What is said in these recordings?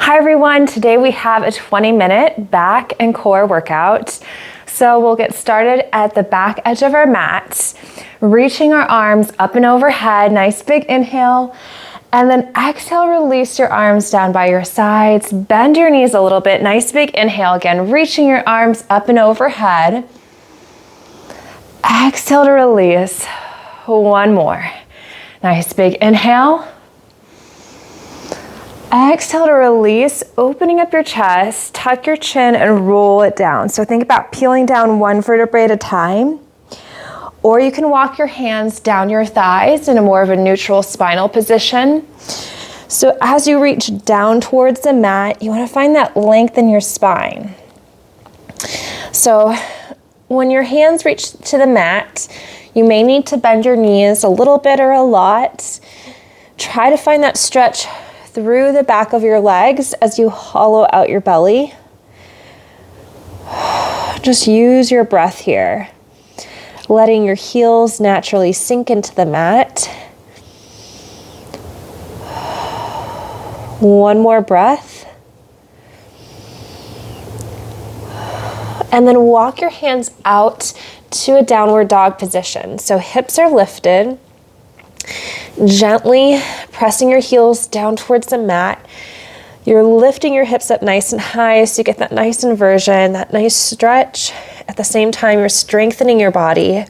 Hi everyone, today we have a 20-minute back and core workout. So we'll get started at the back edge of our mat, reaching our arms up and overhead, nice big inhale, and then exhale, release your arms down by your sides, bend your knees a little bit, nice big inhale again, reaching your arms up and overhead. Exhale to release, one more. Nice big inhale. Exhale to release, opening up your chest, tuck your chin and roll it down. So think about peeling down one vertebrae at a time, or you can walk your hands down your thighs in a more of a neutral spinal position. So as you reach down towards the mat, you want to find that length in your spine. So when your hands reach to the mat, you may need to bend your knees a little bit or a lot. Try to find that stretch through the back of your legs as you hollow out your belly. Just use your breath here, letting your heels naturally sink into the mat. One more breath. And then walk your hands out to a downward dog position. So hips are lifted. Gently pressing your heels down towards the mat. You're lifting your hips up nice and high so you get that nice inversion, that nice stretch. At the same time, you're strengthening your body.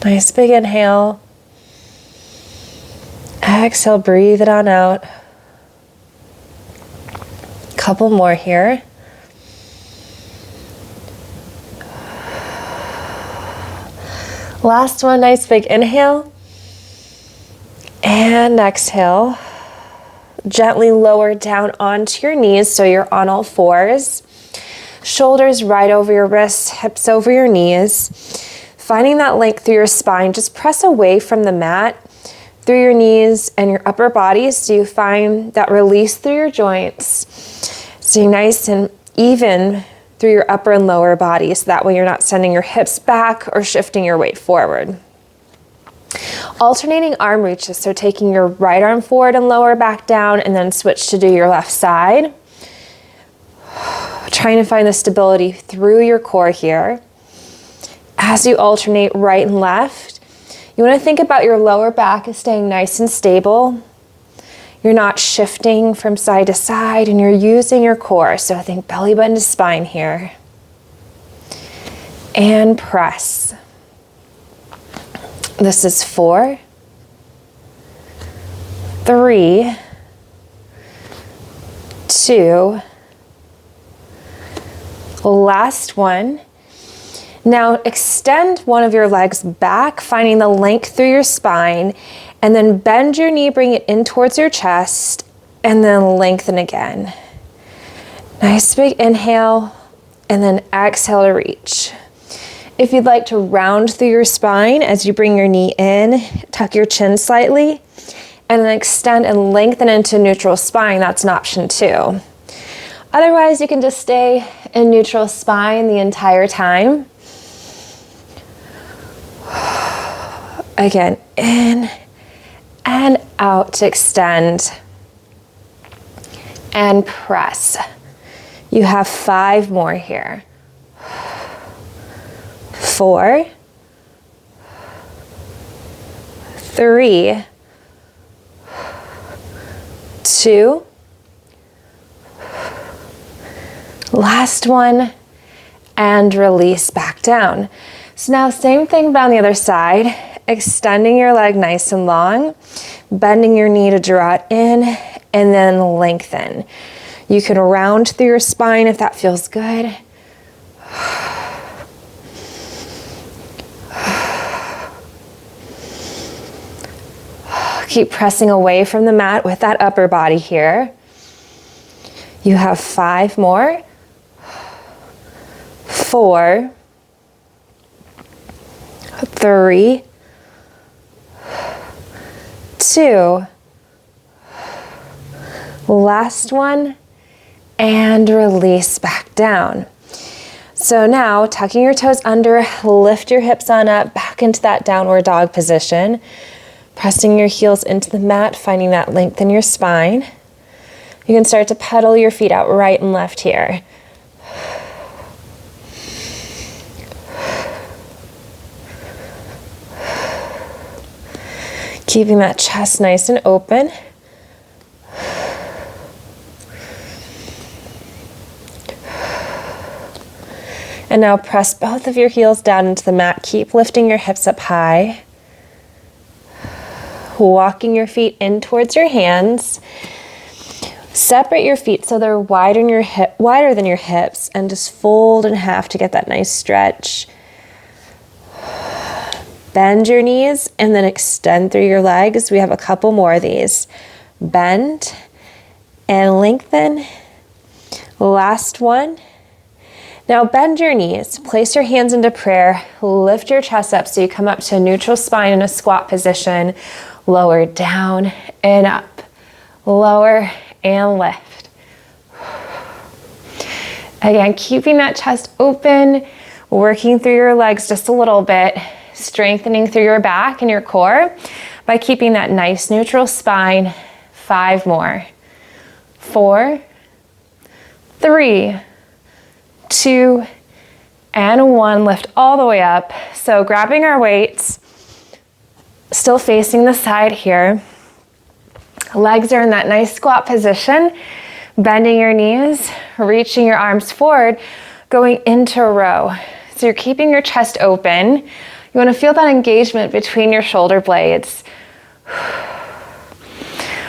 Nice big inhale. Exhale, breathe it on out. Couple more here. Last one, nice big inhale. And exhale. Gently lower down onto your knees so you're on all fours. Shoulders right over your wrists, hips over your knees. Finding that length through your spine, just press away from the mat through your knees and your upper body so you find that release through your joints. Stay nice and even through your upper and lower body, so that way you're not sending your hips back or shifting your weight forward. Alternating arm reaches, so taking your right arm forward and lower back down, and then switch to do your left side. Trying to find the stability through your core here. As you alternate right and left, you want to think about your lower back as staying nice and stable. You're not shifting from side to side, and you're using your core. So think belly button to spine here. And press. This is 4, 3, 2, last one. Now extend one of your legs back, finding the length through your spine, and then bend your knee, bring it in towards your chest, and then lengthen again. Nice big inhale, and then exhale to reach. If you'd like to round through your spine as you bring your knee in, tuck your chin slightly, and then extend and lengthen into neutral spine, that's an option too. Otherwise, you can just stay in neutral spine the entire time. Again, in and out to extend and press. You have 5 more here. 4, 3, 2, last one, and release back down. So now same thing but on the other side, extending your leg nice and long, bending your knee to draw it in, and then lengthen. You can round through your spine if that feels good. Keep pressing away from the mat with that upper body here. You have 5 more. 4, 3, 2, last one, and release back down. So now, tucking your toes under, lift your hips on up, back into that downward dog position. Pressing your heels into the mat, finding that length in your spine. You can start to pedal your feet out right and left here. Keeping that chest nice and open. And now press both of your heels down into the mat. Keep lifting your hips up high. Walking your feet in towards your hands. Separate your feet so they're wider than your hips, and just fold in half to get that nice stretch. Bend your knees and then extend through your legs. We have a couple more of these. Bend and lengthen. Last one. Now bend your knees, place your hands into prayer, lift your chest up so you come up to a neutral spine in a squat position, lower down and up, lower and lift. Again, keeping that chest open, working through your legs just a little bit, strengthening through your back and your core by keeping that nice neutral spine. 5 more. 4, 3, 2, and 1. Lift all the way up. So grabbing our weights, still facing the side here. Legs are in that nice squat position. Bending your knees, reaching your arms forward, going into a row. So you're keeping your chest open. You want to feel that engagement between your shoulder blades.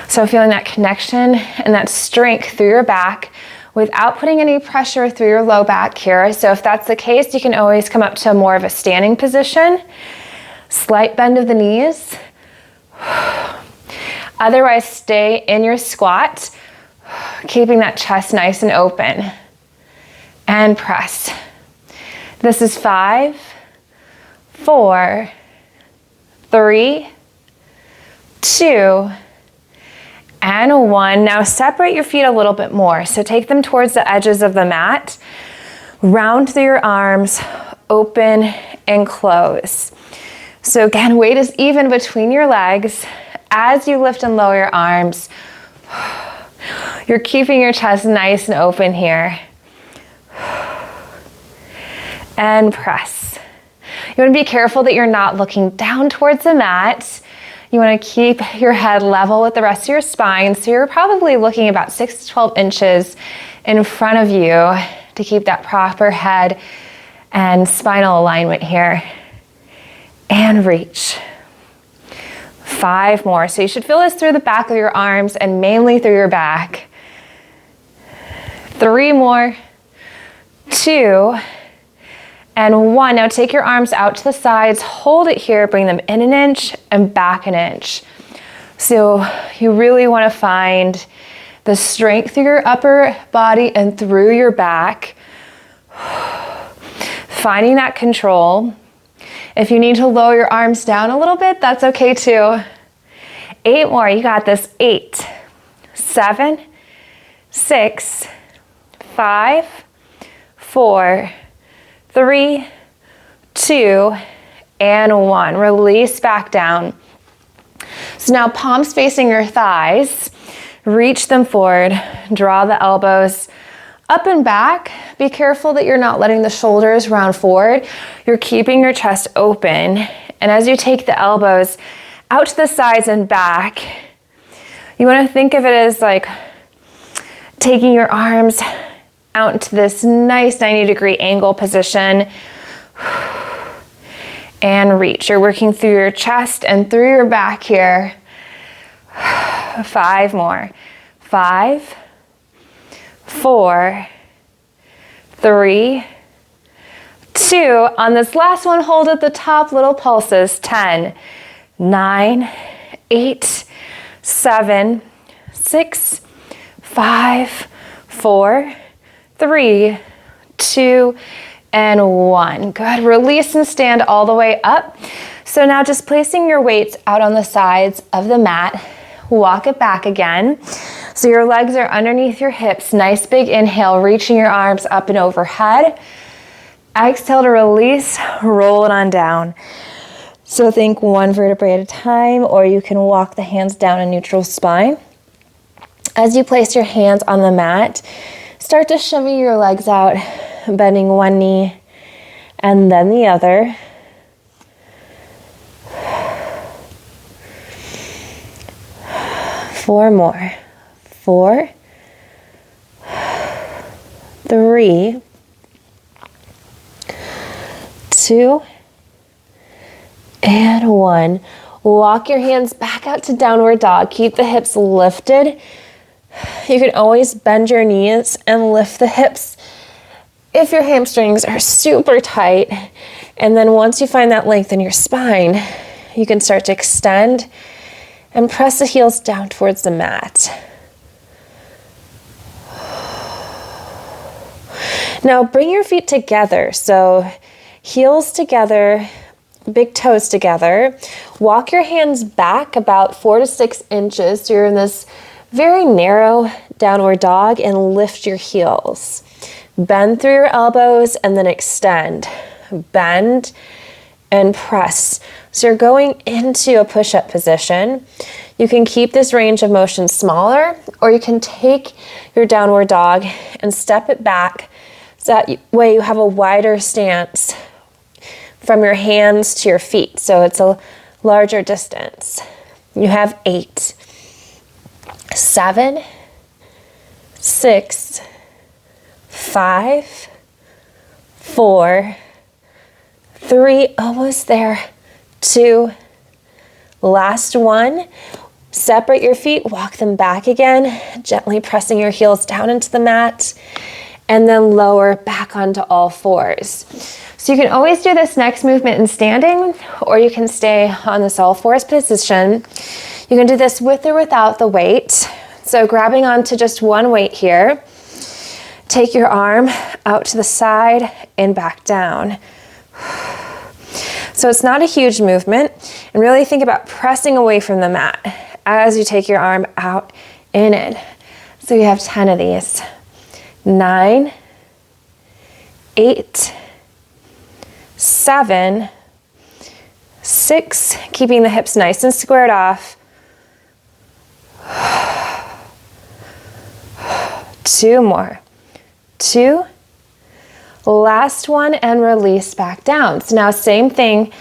So feeling that connection and that strength through your back without putting any pressure through your low back here. So if that's the case, you can always come up to more of a standing position. Slight bend of the knees. Otherwise, stay in your squat, keeping that chest nice and open. And press. This is 5, 4, 3, 2, and 1. Now separate your feet a little bit more. So take them towards the edges of the mat. Round through your arms, open and close. So again, weight is even between your legs. As you lift and lower your arms, you're keeping your chest nice and open here. And press. You want to be careful that you're not looking down towards the mat. You want to keep your head level with the rest of your spine. So you're probably looking about 6 to 12 inches in front of you to keep that proper head and spinal alignment here. And reach. 5 more. So you should feel this through the back of your arms and mainly through your back. 3 more. 2. And 1. Now take your arms out to the sides, hold it here, bring them in an inch and back an inch. So you really want to find the strength through your upper body and through your back. Finding that control. If you need to lower your arms down a little bit, that's okay too. 8 more, you got this. 8, 7, 6, 5, 4, 3, 2, and 1. Release back down. So now palms facing your thighs. Reach them forward. Draw the elbows up and back. Be careful that you're not letting the shoulders round forward. You're keeping your chest open. And as you take the elbows out to the sides and back, you want to think of it as like taking your arms out into this nice 90-degree angle position. And reach. You're working through your chest and through your back here. 5 more. 5, 4, 3, 2. On this last one, hold at the top, little pulses. 10, 9, 8, 7, 6, 5, 4, 3, 2, and 1. Good. Release and stand all the way up. So now just placing your weights out on the sides of the mat. Walk it back again. So your legs are underneath your hips. Nice big inhale, reaching your arms up and overhead. Exhale to release, roll it on down. So think one vertebrae at a time, or you can walk the hands down a neutral spine. As you place your hands on the mat, start to shimmy your legs out, bending one knee and then the other. Four more. 4, 3, 2, and 1. Walk your hands back out to downward dog. Keep the hips lifted. You can always bend your knees and lift the hips if your hamstrings are super tight. And then once you find that length in your spine, you can start to extend and press the heels down towards the mat. Now bring your feet together. So heels together, big toes together. Walk your hands back about 4 to 6 inches. So you're in this very narrow downward dog, and lift your heels. Bend through your elbows and then extend. Bend and press. So you're going into a push-up position. You can keep this range of motion smaller, or you can take your downward dog and step it back so that way you have a wider stance from your hands to your feet. So it's a larger distance. You have 8, 7, 6, 5, 4, 3, almost there, 2, last one. Separate your feet, walk them back again, gently pressing your heels down into the mat, and then lower back onto all fours. So you can always do this next movement in standing, or you can stay on this all fours position. You can do this with or without the weight. So grabbing onto just one weight here, take your arm out to the side and back down. So it's not a huge movement, and really think about pressing away from the mat as you take your arm out and in. So you have 10 of these. 9, 8, 7, 6, keeping the hips nice and squared off. 2 more. 2, last one, and release back down. So now same thing,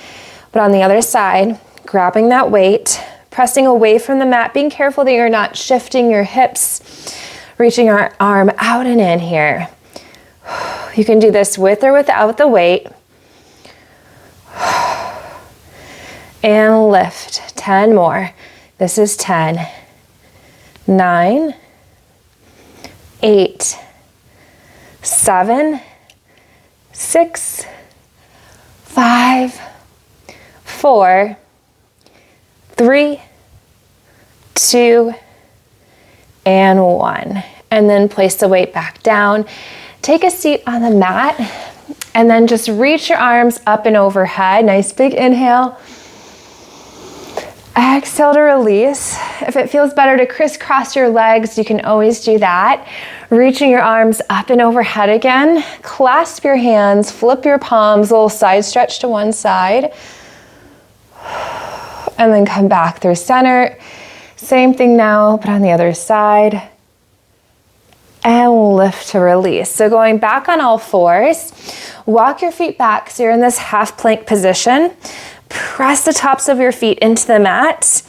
but on the other side, grabbing that weight, pressing away from the mat, being careful that you're not shifting your hips, reaching our arm out and in here. You can do this with or without the weight. And lift. 10 more. This is 10, 9, 8, 7, 6, 5, 4, 3, 2, and 1. And then place the weight back down. Take a seat on the mat, and then just reach your arms up and overhead. Nice big inhale. Exhale to release. If it feels better to crisscross your legs, you can always do that. Reaching your arms up and overhead again. Clasp your hands, flip your palms, a little side stretch to one side. And then come back through center. Same thing now, but on the other side. And lift to release. So going back on all fours, walk your feet back so you're in this half plank position. Press the tops of your feet into the mat.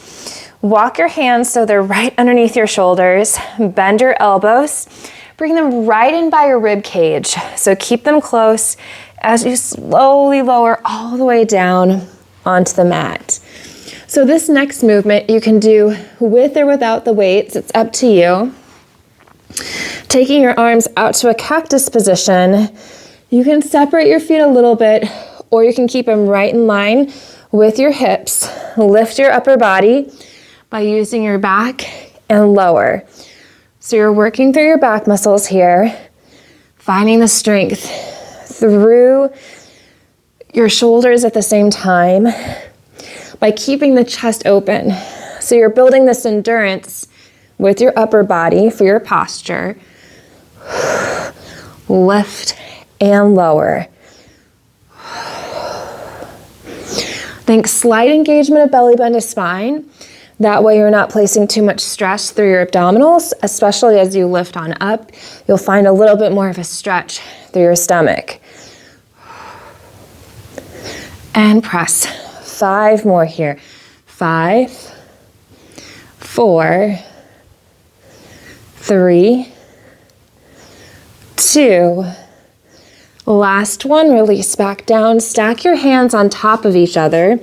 Walk your hands so they're right underneath your shoulders. Bend your elbows. Bring them right in by your rib cage. So keep them close as you slowly lower all the way down onto the mat. So this next movement you can do with or without the weights. It's up to you. Taking your arms out to a cactus position, you can separate your feet a little bit, or you can keep them right in line with your hips. Lift your upper body by using your back and lower. So you're working through your back muscles here, finding the strength through your shoulders at the same time by keeping the chest open. So you're building this endurance with your upper body for your posture. Lift and lower. Think slight engagement of belly button to spine. That way you're not placing too much stress through your abdominals, especially as you lift on up. You'll find a little bit more of a stretch through your stomach. And press. 5 more here. 5, 4, 3, 2. Last one, release back down. Stack your hands on top of each other.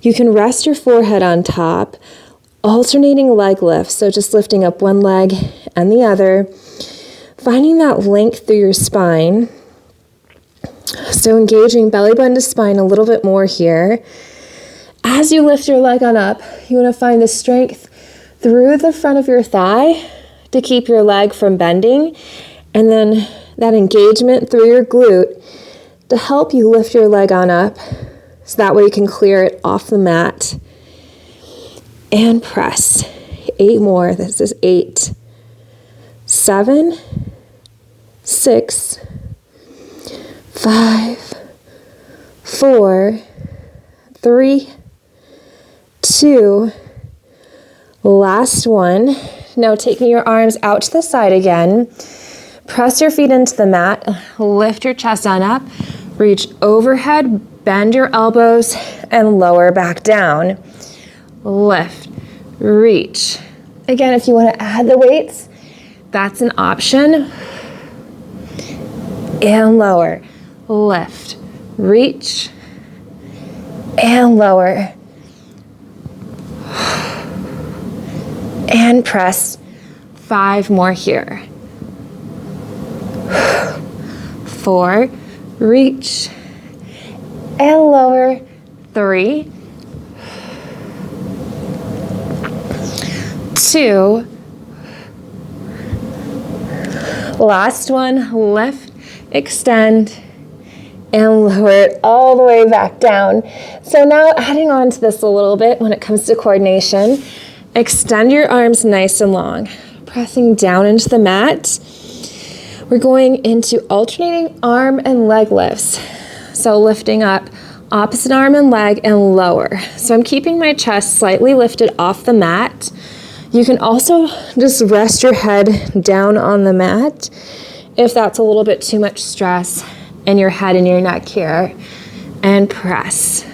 You can rest your forehead on top. Alternating leg lifts, so just lifting up one leg and the other. Finding that length through your spine. So engaging belly button to spine a little bit more here. As you lift your leg on up, you want to find the strength through the front of your thigh to keep your leg from bending. And then that engagement through your glute to help you lift your leg on up. So that way you can clear it off the mat. And press. 8 more. This is 8, 7, 6, 5, 4, 3, 2. Last one. Now taking your arms out to the side again. Press your feet into the mat. Lift your chest on up. Reach overhead. Bend your elbows and lower back down. Lift, reach. Again, if you want to add the weights, that's an option. And lower, lift, reach, and lower. And press. 5 more here. 4, reach, and lower. 3, 2, last one, lift, extend, and lower it all the way back down. So now adding on to this a little bit when it comes to coordination, extend your arms nice and long, pressing down into the mat. We're going into alternating arm and leg lifts. So lifting up opposite arm and leg and lower. So I'm keeping my chest slightly lifted off the mat. You can also just rest your head down on the mat if that's a little bit too much stress in your head and your neck here. And press.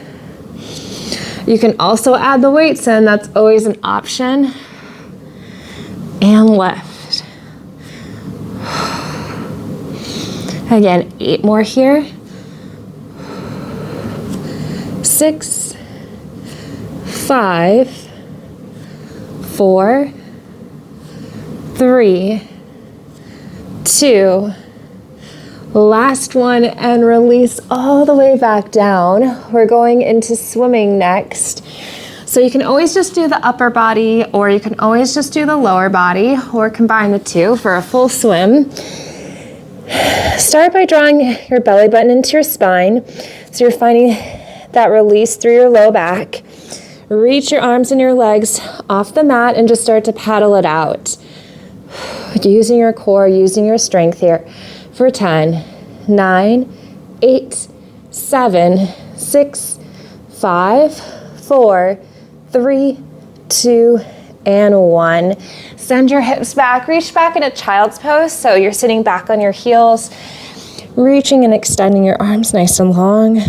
You can also add the weights in, that's always an option. And lift. Again, 8 more here. 6, 5, 4, 3, 2, last one, and release all the way back down. We're going into swimming next. So you can always just do the upper body, or you can always just do the lower body, or combine the two for a full swim. Start by drawing your belly button into your spine. So you're finding that release through your low back. Reach your arms and your legs off the mat and just start to paddle it out. Using your core, using your strength here for 10, 9, 8, 7, 6, 5, 4, 3, 2, and 1. Send your hips back, reach back in a child's pose. So you're sitting back on your heels, reaching and extending your arms nice and long.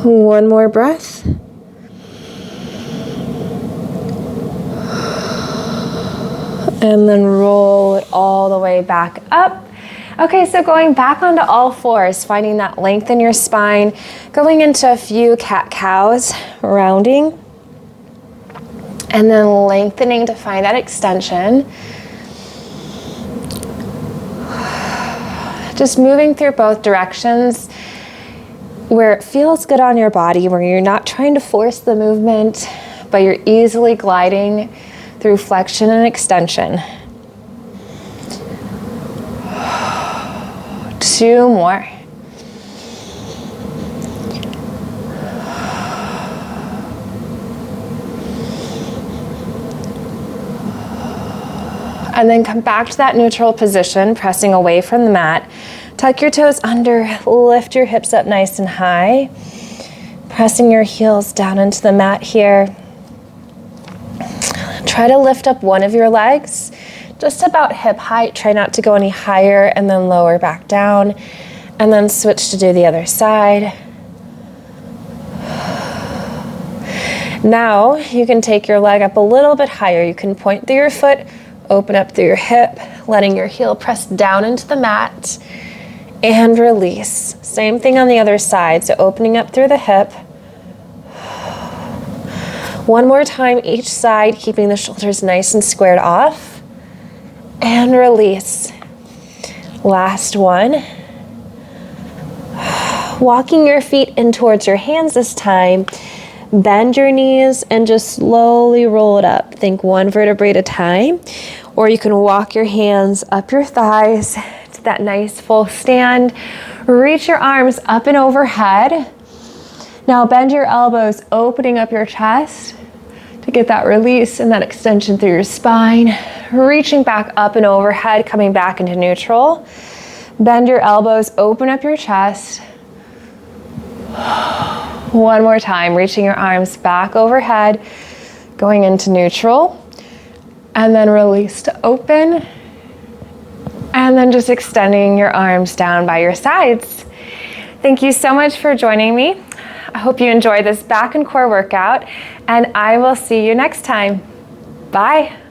One more breath. And then roll it all the way back up. Okay, so going back onto all fours, finding that length in your spine, going into a few cat-cows, rounding, and then lengthening to find that extension. Just moving through both directions where it feels good on your body, where you're not trying to force the movement, but you're easily gliding through flexion and extension. 2 more. And then come back to that neutral position, pressing away from the mat. Tuck your toes under, lift your hips up nice and high. Pressing your heels down into the mat here. Try to lift up one of your legs, just about hip height. Try not to go any higher, and then lower back down. And then switch to do the other side. Now you can take your leg up a little bit higher. You can point through your foot, open up through your hip, letting your heel press down into the mat, and release. Same thing on the other side, so opening up through the hip. One more time each side, keeping the shoulders nice and squared off, and release. Last one. Walking your feet in towards your hands this time. Bend your knees and just slowly roll it up. Think one vertebrae at a time. Or you can walk your hands up your thighs to that nice full stand. Reach your arms up and overhead. Now bend your elbows, opening up your chest to get that release and that extension through your spine. Reaching back up and overhead, coming back into neutral. Bend your elbows, open up your chest. One more time, reaching your arms back overhead, going into neutral, and then release to open, and then just extending your arms down by your sides. Thank you so much for joining me. I hope you enjoyed this back and core workout, and I will see you next time. Bye.